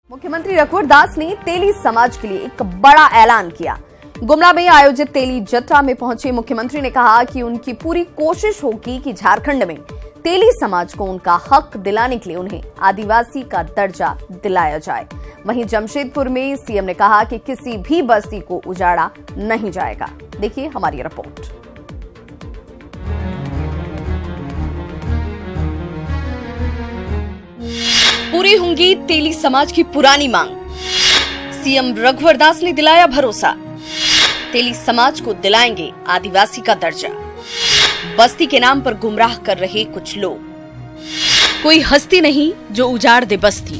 मुख्यमंत्री रघुवर दास ने तेली समाज के लिए एक बड़ा ऐलान किया। गुमला में आयोजित तेली जत्रा में पहुंचे मुख्यमंत्री ने कहा कि उनकी पूरी कोशिश होगी कि झारखंड में तेली समाज को उनका हक दिलाने के लिए उन्हें आदिवासी का दर्जा दिलाया जाए। वहीं जमशेदपुर में सीएम ने कहा कि किसी भी बस्ती को उजाड़ा नहीं जाएगा। देखिए हमारी रिपोर्ट। पूरी होंगी तेली समाज की पुरानी मांग, सीएम रघुवर दास ने दिलाया भरोसा। तेली समाज को दिलाएंगे आदिवासी का दर्जा। बस्ती के नाम पर गुमराह कर रहे कुछ लोग, कोई हस्ती नहीं जो उजाड़ दे बस्ती।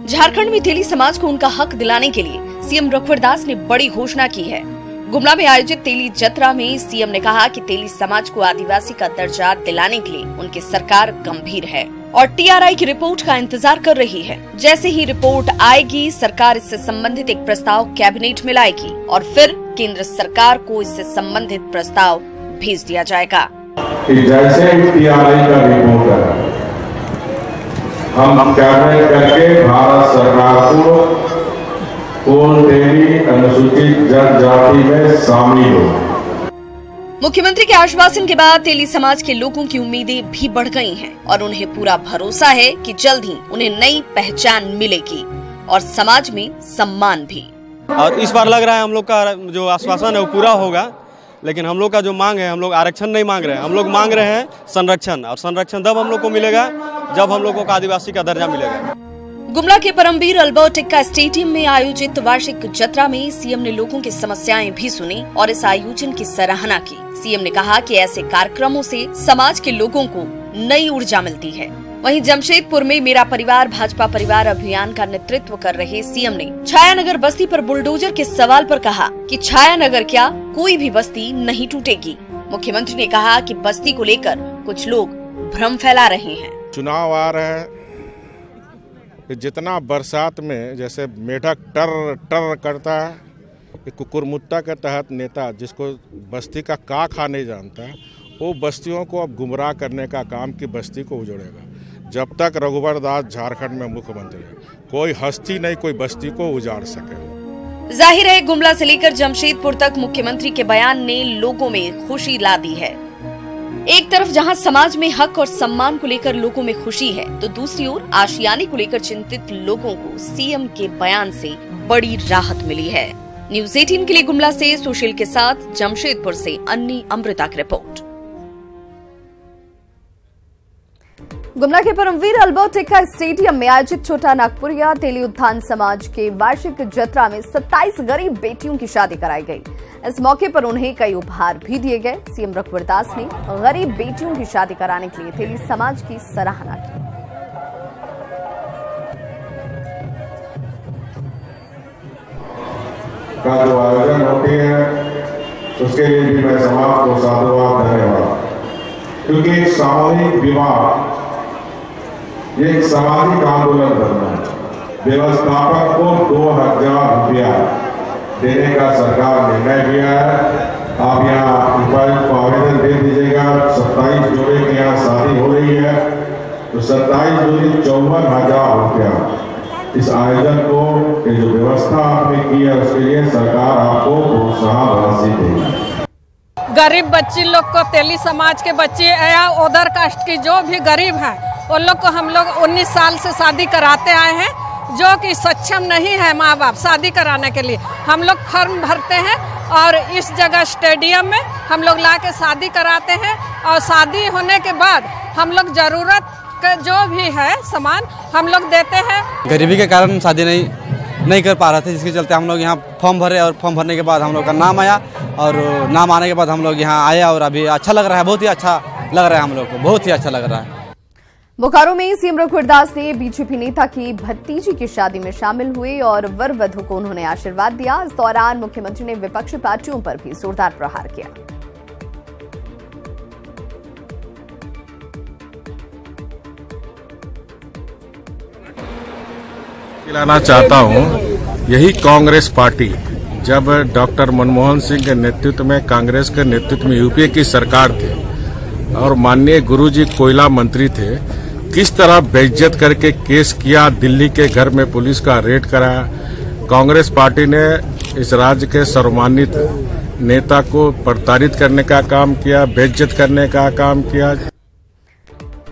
झारखंड में तेली समाज को उनका हक दिलाने के लिए सीएम रघुवर दास ने बड़ी घोषणा की है। गुमला में आयोजित तेली जत्रा में सीएम ने कहा कि तेली समाज को आदिवासी का दर्जा दिलाने के लिए उनकी सरकार गंभीर है और टीआरआई की रिपोर्ट का इंतजार कर रही है। जैसे ही रिपोर्ट आएगी, सरकार इससे संबंधित एक प्रस्ताव कैबिनेट में लाएगी और फिर केंद्र सरकार को इससे संबंधित प्रस्ताव भेज दिया जाएगा। जैसे टीआरआई का रिपोर्ट है, हम कैबिनेट करके भारत सरकार को तेली अनुसूचित जनजाति में शामिल हो। मुख्यमंत्री के आश्वासन के बाद तेली समाज के लोगों की उम्मीदें भी बढ़ गई हैं और उन्हें पूरा भरोसा है कि जल्द ही उन्हें नई पहचान मिलेगी और समाज में सम्मान भी। और इस बार लग रहा है हम लोग का जो आश्वासन है वो पूरा होगा, लेकिन हम लोग का जो मांग है, हम लोग आरक्षण नहीं मांग रहे हैं, हम लोग मांग रहे हैं संरक्षण। और संरक्षण तब हम लोग को मिलेगा जब हम लोगों को आदिवासी का दर्जा मिलेगा। गुमला के परमवीर अल्बर्ट एक्का स्टेडियम में आयोजित वार्षिक जत्रा में सीएम ने लोगों की समस्याएं भी सुनी और इस आयोजन की सराहना की। सीएम ने कहा कि ऐसे कार्यक्रमों से समाज के लोगों को नई ऊर्जा मिलती है। वहीं जमशेदपुर में मेरा परिवार भाजपा परिवार अभियान का नेतृत्व कर रहे सीएम ने छायानगर बस्ती पर बुलडोजर के सवाल पर कहा कि छायानगर क्या, कोई भी बस्ती नहीं टूटेगी। मुख्यमंत्री ने कहा कि बस्ती को लेकर कुछ लोग भ्रम फैला रहे हैं। चुनाव आ रहे हैं कि जितना बरसात में जैसे मेढक टर टर करता है, एक कुकुरमुत्ता के तहत नेता जिसको बस्ती का का खा नहीं जानता है, वो बस्तियों को अब गुमराह करने का काम की बस्ती को उजड़ेगा। जब तक रघुवर दास झारखंड में मुख्यमंत्री है, कोई हस्ती नहीं कोई बस्ती को उजाड़ सके। जाहिर है गुमला से लेकर जमशेदपुर तक मुख्यमंत्री के बयान ने लोगों में खुशी ला दी है। एक तरफ जहां समाज में हक और सम्मान को लेकर लोगों में खुशी है, तो दूसरी ओर आशियाने को लेकर चिंतित लोगों को सीएम के बयान से बड़ी राहत मिली है। न्यूज़ 18 के लिए गुमला से सुशील के साथ जमशेदपुर से अन्नी अमृता की रिपोर्ट। गुमला के परमवीर अल्बर्ट एक्का स्टेडियम में आयोजित छोटा नागपुरिया तेली उत्थान समाज के वार्षिक जत्रा में 27 गरीब बेटियों की शादी कराई गई। इस मौके पर उन्हें कई उपहार भी दिए गए। सीएम रघुवर दास ने गरीब बेटियों की शादी कराने के लिए तेली समाज की सराहना की। का जो आयोजन होती है उसके लिए भी मैं समाज को साधुवाद धन्यवाद, क्योंकि एक सामूहिक विवाह ये एक सामाजिक आंदोलन बनना है। व्यवस्थापक को 2000 रुपया देने का सरकार निर्णय लिया है। आप यहाँ उपायुक्त को आवेदन दे दीजिएगा। 27 जोड़े की यहाँ शादी हो रही है, तो 27 जोड़ी 54,000 रुपया इस आयोजन को ये जो व्यवस्था आपने की है उसके लिए सरकार आपको प्रोत्साहन राशि देगी। गरीब बच्ची लोग को, तेली समाज के बच्चे या उधर कास्ट की जो भी गरीब है उन लोग को हम लोग 19 साल से शादी कराते आए हैं। जो कि सक्षम नहीं है माँ बाप शादी कराने के लिए, हम लोग फॉर्म भरते हैं और इस जगह स्टेडियम में हम लोग ला के शादी कराते हैं। और शादी होने के बाद हम लोग जरूरत का जो भी है सामान हम लोग देते हैं। गरीबी के कारण शादी नहीं कर पा रहे थे, जिसके चलते हम लोग यहाँ फॉर्म भरे और फॉर्म भरने के बाद हम लोग का नाम आया और नाम आने के बाद हम लोग यहाँ आए और अभी अच्छा लग रहा है, बहुत ही अच्छा लग रहा है, हम लोग को बहुत ही अच्छा लग रहा है। बोकारो में सीएम रघुवर दास ने बीजेपी नेता की भतीजी की शादी में शामिल हुए और वर वधू को उन्होंने आशीर्वाद दिया। इस दौरान मुख्यमंत्री ने विपक्षी पार्टियों पर भी जोरदार प्रहार किया। खिलाना चाहता हूं, यही कांग्रेस पार्टी जब डॉक्टर मनमोहन सिंह के नेतृत्व में, कांग्रेस के नेतृत्व में यूपीए की सरकार थी और माननीय गुरुजी कोयला मंत्री थे, किस तरह बेइज्जत करके केस किया, दिल्ली के घर में पुलिस का रेड कराया। कांग्रेस पार्टी ने इस राज्य के सर्वमान्यित नेता को प्रताड़ित करने का काम किया, बेइज्जत करने का काम किया।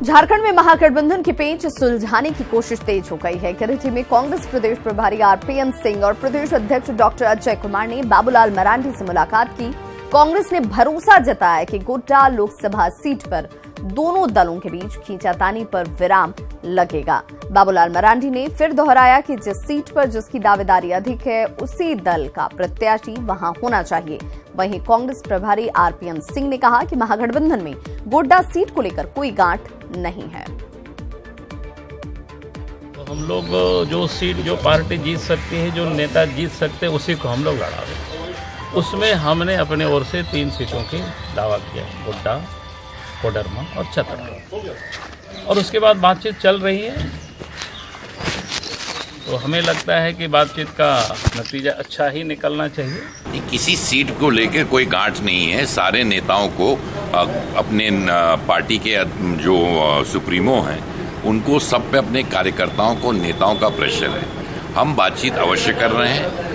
झारखंड में महागठबंधन की पेंच सुलझाने की कोशिश तेज हो गई है। गिरिडीह में कांग्रेस प्रदेश प्रभारी आरपीएन सिंह और प्रदेश अध्यक्ष डॉक्टर अजय कुमार ने बाबूलाल मरांडी से मुलाकात की। कांग्रेस ने भरोसा जताया कि गोड्डा लोकसभा सीट पर दोनों दलों के बीच खींचातानी पर विराम लगेगा। बाबूलाल मरांडी ने फिर दोहराया कि जिस सीट पर जिसकी दावेदारी अधिक है उसी दल का प्रत्याशी वहां होना चाहिए। वहीं कांग्रेस प्रभारी आरपीएन सिंह ने कहा कि महागठबंधन में गोड्डा सीट को लेकर कोई गांठ नहीं है। तो हम लोग जो सीट, जो पार्टी जीत सकती है, जो नेता जीत सकते हैं, उसी को हम लोग लड़ावे। उसमें हमने अपने ओर से 3 सीटों की दावा किया, गोड्डा, कोडरमा और छतरपुर, और उसके बाद बातचीत चल रही है। तो हमें लगता है कि बातचीत का नतीजा अच्छा ही निकलना चाहिए। किसी सीट को लेकर कोई गांठ नहीं है। सारे नेताओं को अपने पार्टी के जो सुप्रीमो हैं उनको सब पे अपने कार्यकर्ताओं को, नेताओं का प्रेशर है। हम बातचीत अवश्य कर रहे हैं।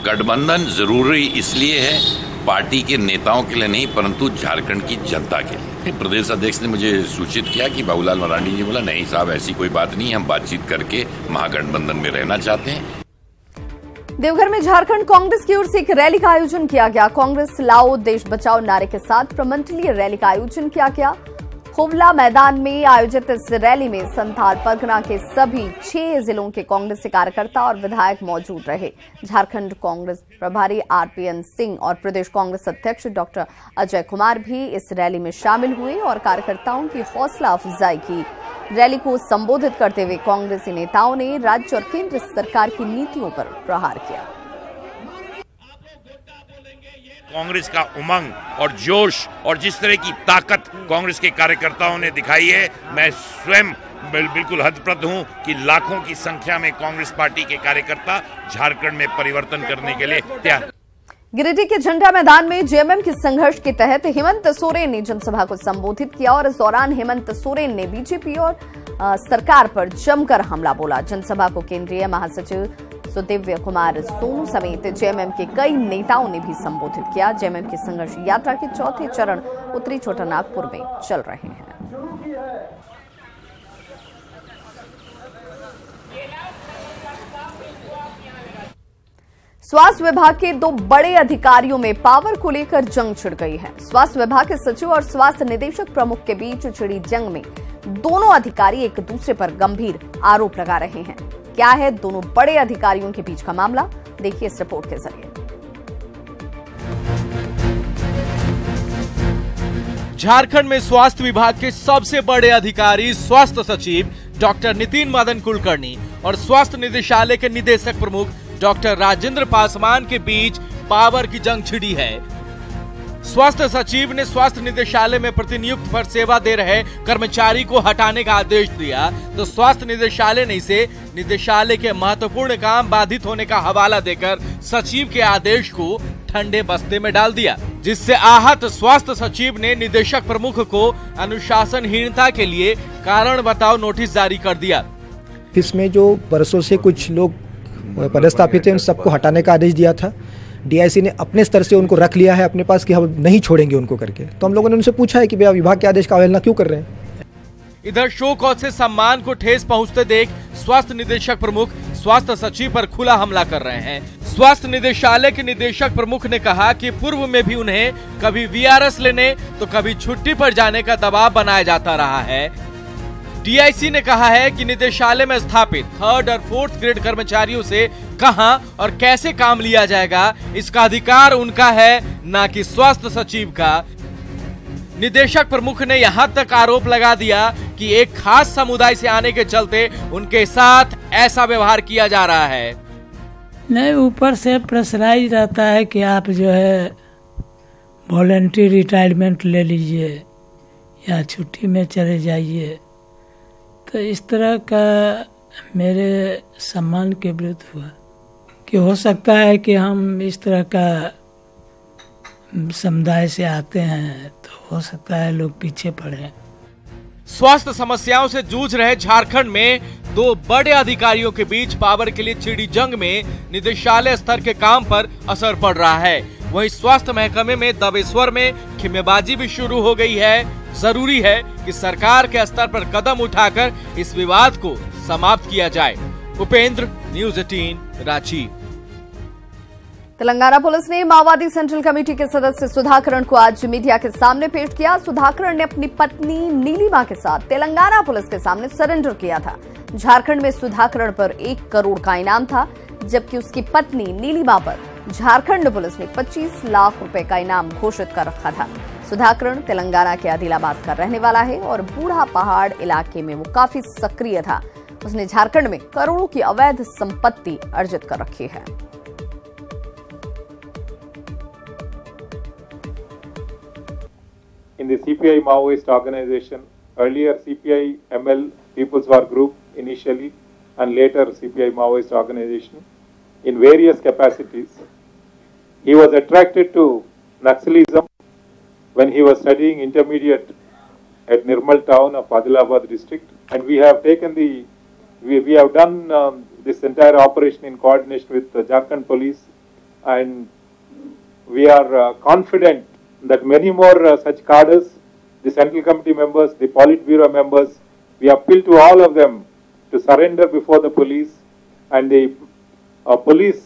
गठबंधन जरूरी इसलिए है, पार्टी के नेताओं के लिए नहीं, परंतु झारखंड की जनता के लिए। प्रदेश अध्यक्ष ने मुझे सूचित किया कि बाबूलाल मरांडी जी बोला, नहीं साहब ऐसी कोई बात नहीं, हम बातचीत करके महागठबंधन में रहना चाहते हैं। देवघर में झारखंड कांग्रेस की ओर से एक रैली का आयोजन किया गया। कांग्रेस लाओ देश बचाओ नारे के साथ प्रमंडलीय रैली का आयोजन किया गया। खुवला मैदान में आयोजित इस रैली में संथाल परगना के सभी 6 जिलों के कांग्रेस कार्यकर्ता और विधायक मौजूद रहे। झारखंड कांग्रेस प्रभारी आरपीएन सिंह और प्रदेश कांग्रेस अध्यक्ष डॉक्टर अजय कुमार भी इस रैली में शामिल हुए और कार्यकर्ताओं की हौसला अफजाई की। रैली को संबोधित करते हुए कांग्रेसी नेताओं ने राज्य और केंद्र सरकार की नीतियों पर प्रहार किया। कांग्रेस का उमंग और जोश और जिस तरह की ताकत कांग्रेस के कार्यकर्ताओं ने दिखाई है, मैं स्वयं बिल्कुल हतप्रभ हूं कि लाखों की संख्या में कांग्रेस पार्टी के कार्यकर्ता झारखंड में परिवर्तन करने के लिए तैयार। गिरिडीह के झंडा मैदान में जेएमएम के संघर्ष के तहत हेमंत सोरेन ने जनसभा को संबोधित किया और इस दौरान हेमंत सोरेन ने बीजेपी और सरकार पर जमकर हमला बोला। जनसभा को केंद्रीय महासचिव सुदिव्य कुमार सोनू समेत जेएमएम के कई नेताओं ने भी संबोधित किया। जेएमएम की संघर्ष यात्रा के 4थे चरण उत्तरी छोटानागपुर में चल रहे हैं। स्वास्थ्य विभाग के 2 बड़े अधिकारियों में पावर को लेकर जंग छिड़ गई है। स्वास्थ्य विभाग के सचिव और स्वास्थ्य निदेशक प्रमुख के बीच छिड़ी जंग में दोनों अधिकारी एक दूसरे पर गंभीर आरोप लगा रहे हैं। क्या है दोनों बड़े अधिकारियों के बीच का मामला, देखिए इस रिपोर्ट के जरिए। झारखंड में स्वास्थ्य विभाग के सबसे बड़े अधिकारी स्वास्थ्य सचिव डॉक्टर नितिन मदन कुलकर्णी और स्वास्थ्य निदेशालय के निदेशक प्रमुख डॉक्टर राजेंद्र पासवान के बीच पावर की जंग छिड़ी है। स्वास्थ्य सचिव ने स्वास्थ्य निदेशालय में प्रतिनियुक्त पर सेवा दे रहे कर्मचारी को हटाने का आदेश दिया, तो स्वास्थ्य निदेशालय ने इसे निदेशालय के महत्वपूर्ण काम बाधित होने का हवाला देकर सचिव के आदेश को ठंडे बस्ते में डाल दिया, जिससे आहत स्वास्थ्य सचिव ने निदेशक प्रमुख को अनुशासनहीनता के लिए कारण बताओ नोटिस जारी कर दिया। इसमें जो बरसों से कुछ लोग पदस्थापित थे उन सबको हटाने का आदेश दिया था। डीआईसी ने अपने स्तर से उनको रख लिया है अपने पास कि हम नहीं छोड़ेंगे उनको करके। तो हम लोगों ने उनसे पूछा है कि भैया विभाग के आदेश का अवहेलना क्यों कर रहे हैं। इधर शो कॉज से सम्मान को ठेस पहुंचते देख स्वास्थ्य निदेशक प्रमुख स्वास्थ्य सचिव पर खुला हमला कर रहे हैं। स्वास्थ्य निदेशालय के निदेशक प्रमुख ने कहा कि पूर्व में भी उन्हें कभी वीआरएस लेने तो कभी छुट्टी पर जाने का दबाव बनाया जाता रहा है। डीआईसी ने कहा है कि निदेशालय में स्थापित 3rd और 4th ग्रेड कर्मचारियों से कहां और कैसे काम लिया जाएगा, इसका अधिकार उनका है, न कि स्वास्थ्य सचिव का। निदेशक प्रमुख ने यहां तक आरोप लगा दिया कि एक खास समुदाय से आने के चलते उनके साथ ऐसा व्यवहार किया जा रहा है। नहीं, ऊपर से प्रेशराइज रहता है कि आप जो है वॉलंटरी रिटायरमेंट ले लीजिए या छुट्टी में चले जाइए। तो इस तरह का मेरे सम्मान के विरुद्ध हुआ कि हो सकता है कि हम इस तरह का समुदाय से आते हैं तो हो सकता है लोग पीछे पड़े। स्वास्थ्य समस्याओं से जूझ रहे झारखंड में दो बड़े अधिकारियों के बीच पावर के लिए छिड़ी जंग में निदेशालय स्तर के काम पर असर पड़ रहा है। वहीं स्वास्थ्य महकमे में दबे स्वर में खिम्मेबाजी भी शुरू हो गई है। जरूरी है कि सरकार के स्तर पर कदम उठाकर इस विवाद को समाप्त किया जाए। उपेंद्र, न्यूज़ 18, रांची। तेलंगाना पुलिस ने माओवादी सेंट्रल कमेटी के सदस्य सुधाकरण को आज मीडिया के सामने पेश किया। सुधाकरण ने अपनी पत्नी नीलिमा के साथ तेलंगाना पुलिस के सामने सरेंडर किया था। झारखंड में सुधाकरण पर 1 करोड़ का इनाम था, जबकि उसकी पत्नी नीलिमा पर झारखंड पुलिस ने 25 लाख रुपए का इनाम घोषित कर रखा था। सुधाकरण तेलंगाना के आदिलाबाद का रहने वाला है और बूढ़ा पहाड़ इलाके में वो काफी सक्रिय था। उसने झारखंड में करोड़ों की अवैध संपत्ति अर्जित कर रखी है। In the CPI Maoist organization, earlier CPI ML People's War Group initially and later CPI Maoist organization in various capacities. He was attracted to Naxalism when he was studying intermediate at Nirmal town of Adilabad district, and we have taken we have done this entire operation in coordination with the Jharkhand police, and we are confident that many more such cadres, the Central Committee members, the Politburo members, we appeal to all of them to surrender before the police, and the police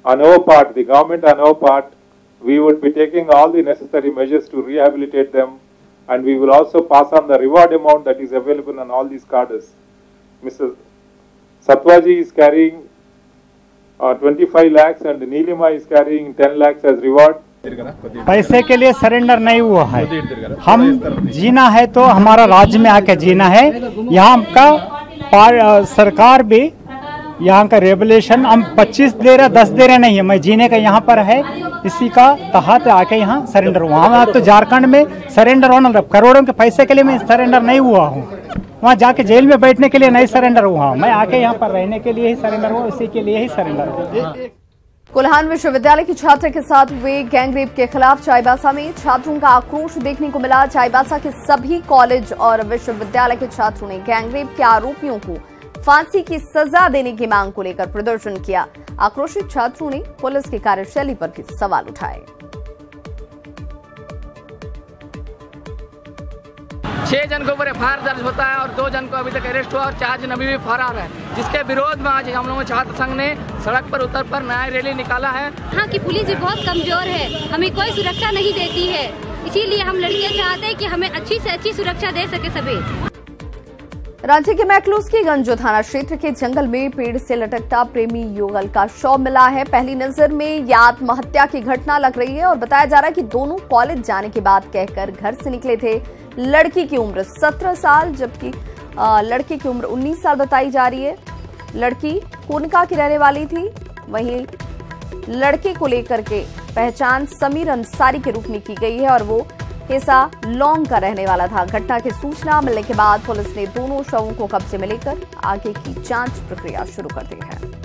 on our part, the government on our part, we would be taking all the necessary measures to rehabilitate them, and we will also pass on the reward amount that is available on all these cadres. Mr. Satwaji is carrying 25 lakhs and Neelima is carrying 10 lakhs as reward. पैसे के लिए surrender नहीं हुआ है। हम जीना है तो हमारा राज्य में आके जीना है। यहाँ का सरकार भी यहाँ का रेगुलेशन हम 25 दे रहे 10 दे रहे नहीं है। मैं जीने का यहाँ पर है, इसी का तहत आके यहाँ सरेंडर हुआ। हम तो झारखंड में सरेंडर होना, करोड़ों के पैसे के लिए मैं सरेंडर नहीं हुआ हूँ। वहाँ जाके जेल में बैठने के लिए नहीं सरेंडर हुआ। मैं आके यहाँ पर रहने के लिए ही सरेंडर हुआ, इसी के लिए ही सरेंडर हुआ। कोल्हान विश्वविद्यालय की छात्र के साथ हुए गैंगरेप के खिलाफ चाईबासा में छात्रों का आक्रोश देखने को मिला। चाईबासा के सभी कॉलेज और विश्वविद्यालय के छात्रों ने गैंगरेप के आरोपियों को फांसी की सजा देने की मांग को लेकर प्रदर्शन किया। आक्रोशित छात्रों ने पुलिस की कार्यशैली पर भी सवाल उठाए। 6 जन के ऊपर एफआईआर दर्ज होता है और 2 जन को अभी तक अरेस्ट हुआ और 4 जन अभी भी फरार है, जिसके विरोध में आज हम लोगों छात्र संघ ने सड़क पर उतर कर न्याय रैली निकाला है। यहाँ की पुलिस भी बहुत कमजोर है, हमें कोई सुरक्षा नहीं देती है, इसीलिए हम लड़कियां चाहते हैं कि हमें अच्छी से अच्छी सुरक्षा दे सके सभी। रांची के मैक्लूस्कीगंज थाना क्षेत्र के जंगल में पेड़ से लटकता प्रेमी युगल का शव मिला है। पहली नजर में यह आत्महत्या की घटना लग रही है और बताया जा रहा है कि दोनों कॉलेज जाने की बात कहकर घर से निकले थे। लड़की की उम्र 17 साल जबकि लड़के की उम्र 19 साल बताई जा रही है। लड़की कोनका की रहने वाली थी, वहीं लड़के को लेकर के पहचान समीर अंसारी के रूप में की गई है और वो हिस्सा लौंग का रहने वाला था। घटना की सूचना मिलने के बाद पुलिस ने दोनों शवों को कब्जे में लेकर आगे की जांच प्रक्रिया शुरू कर दी है।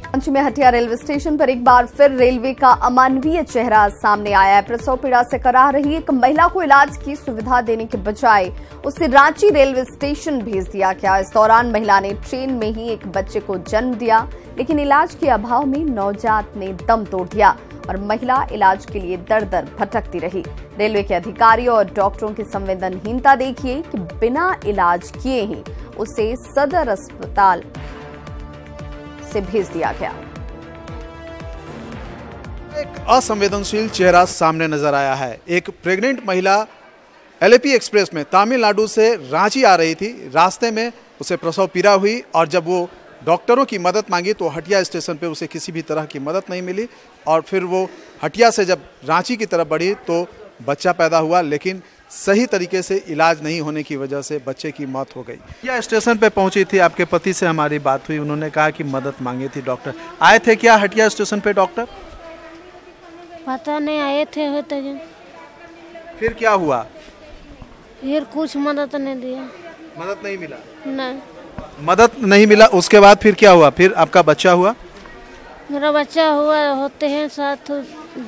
रांची में हटिया रेलवे स्टेशन पर एक बार फिर रेलवे का अमानवीय चेहरा सामने आया है। प्रसव पीड़ा से कराह रही एक महिला को इलाज की सुविधा देने के बजाय उसे रांची रेलवे स्टेशन भेज दिया गया। इस दौरान महिला ने ट्रेन में ही एक बच्चे को जन्म दिया, लेकिन इलाज के अभाव में नवजात ने दम तोड़ दिया और महिला इलाज के लिए दर दर भटकती रही। रेलवे के अधिकारियों और डॉक्टरों की संवेदनहीनता देखिए कि बिना इलाज किए ही उसे सदर अस्पताल से भेज दिया गया। एक असंवेदनशील चेहरा सामने नजर आया है। एक प्रेग्नेंट महिला एलएपी एक्सप्रेस में तमिलनाडु से रांची आ रही थी। रास्ते में उसे प्रसव पीड़ा हुई और जब वो डॉक्टरों की मदद मांगी तो हटिया स्टेशन पे उसे किसी भी तरह की मदद नहीं मिली और फिर वो हटिया से जब रांची की तरफ बढ़ी तो बच्चा पैदा हुआ, लेकिन सही तरीके से इलाज नहीं होने की वजह से बच्चे की मौत हो गई। हटिया स्टेशन पे पहुंची थी, आपके पति से हमारी बात हुई, उन्होंने कहा कि मदद मांगी थी। डॉक्टर आए थे क्या हटिया स्टेशन पे? डॉक्टर पता नहीं, आए थे होते जन। फिर क्या हुआ? फिर कुछ मदद नहीं दिया। मदद नहीं मिला? नहीं, मदद नहीं मिला। उसके बाद फिर क्या हुआ? फिर आपका बच्चा हुआ? मेरा बच्चा हुआ, होते हैं साथ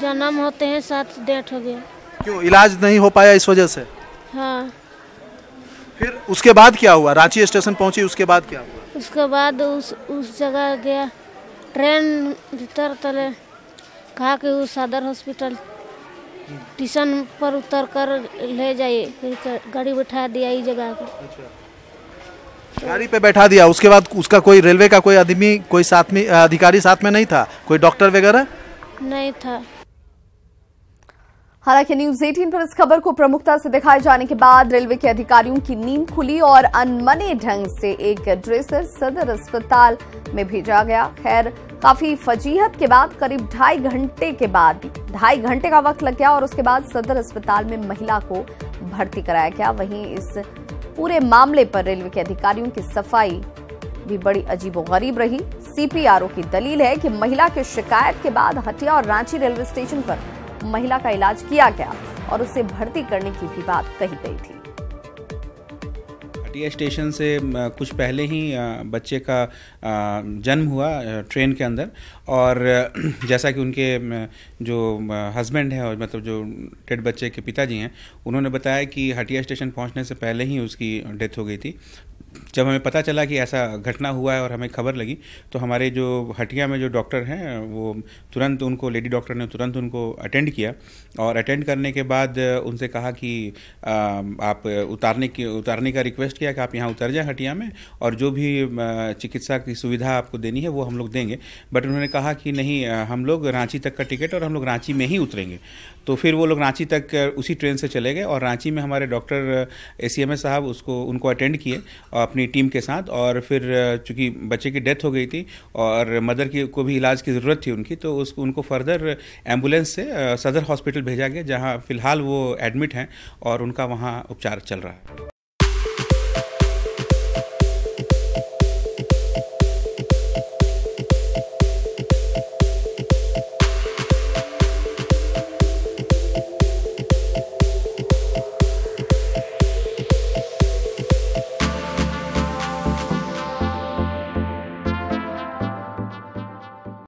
जन्म होते हैं साथ डेथ हो गया। क्यों इलाज नहीं हो पाया इस वजह से? हाँ। फिर उसके बाद क्या हुआ? रांची स्टेशन पहुंची, उसके बाद क्या हुआ? उसके बाद उस जगह गया, ट्रेन भीतर तले कहा कि उस सदर हॉस्पिटल स्टेशन पर उतर कर ले जाइए, गाड़ी बैठा दिया इस जगह पर। गाड़ी पे बैठा दिया, उसके बाद उसका कोई रेलवे का कोई आदमी, कोई साथ में अधिकारी साथ में नहीं था, कोई डॉक्टर वगैरह नहीं था। हालांकि न्यूज 18 पर इस खबर को प्रमुखता से दिखाए जाने के बाद रेलवे के अधिकारियों की नींद खुली और अनमने ढंग से एक ड्रेसर सदर अस्पताल में भेजा गया। खैर, काफी फजीहत के बाद करीब 2.5 घंटे का वक्त लग गया और उसके बाद सदर अस्पताल में महिला को भर्ती कराया गया। वहीं इस पूरे मामले पर रेलवे के अधिकारियों की सफाई भी बड़ी अजीबोगरीब रही। सीपीआरओ की दलील है कि महिला की शिकायत के बाद हटिया और रांची रेलवे स्टेशन पर महिला का इलाज किया गया और उसे भर्ती करने की भी बात कही गई थी। हटिया स्टेशन से कुछ पहले ही बच्चे का जन्म हुआ ट्रेन के अंदर, और जैसा कि उनके जो हस्बैंड है और मतलब जो डेड बच्चे के पिताजी हैं, उन्होंने बताया कि हटिया स्टेशन पहुंचने से पहले ही उसकी डेथ हो गई थी। जब हमें पता चला कि ऐसा घटना हुआ है और हमें खबर लगी, तो हमारे जो हटिया में जो डॉक्टर हैं वो तुरंत उनको, लेडी डॉक्टर ने तुरंत उनको अटेंड किया और अटेंड करने के बाद उनसे कहा कि आप उतारने का रिक्वेस्ट किया कि आप यहाँ उतर जाएं हटिया में, और जो भी चिकित्सा की सुविधा आपको देनी है वो हम लोग देंगे। बट उन्होंने कहा कि नहीं, हम लोग रांची तक का टिकट और हम लोग रांची में ही उतरेंगे। तो फिर वो लोग रांची तक उसी ट्रेन से चले गए और रांची में हमारे डॉक्टर ACMS साहब उनको अटेंड किए अपनी टीम के साथ। और फिर चूंकि बच्चे की डेथ हो गई थी और मदर को भी इलाज की ज़रूरत थी उनकी, तो उनको फर्दर एम्बुलेंस से सदर हॉस्पिटल भेजा गया, जहां फिलहाल वो एडमिट हैं और उनका वहां उपचार चल रहा है।